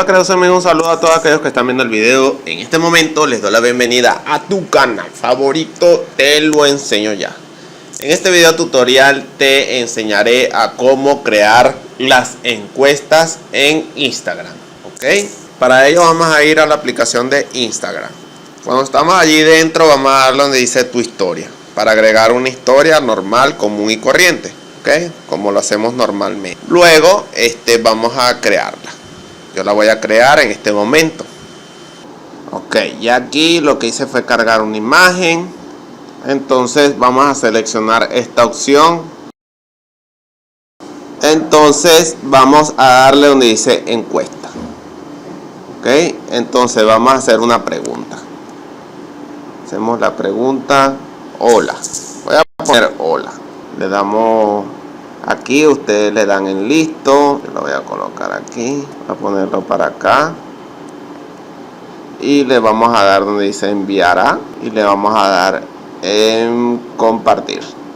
creadores, un saludo a todos aquellos que están viendo el video. En este momento les doy la bienvenida a tu canal favorito, Te Lo Enseño Ya. En este video tutorial te enseñaré a cómo crear las encuestas en Instagram, ¿ok? Para ello vamos a ir a la aplicación de Instagram. Cuando estamos allí dentro vamos a darle donde dice tu historia, para agregar una historia normal, común y corriente, ¿ok? Como lo hacemos normalmente. Luego vamos a crearla. Yo la voy a crear en este momento. Ok, y aquí lo que hice fue cargar una imagen. Entonces vamos a seleccionar esta opción. Entonces vamos a darle donde dice encuesta. Ok, entonces vamos a hacer una pregunta. Hacemos la pregunta, hola. Voy a poner hola. Le damos aquí, ustedes le dan en listo. Yo lo voy a colocar aquí. Voy a ponerlo para acá. Y le vamos a dar donde dice enviará. Y le vamos a dar en compartir.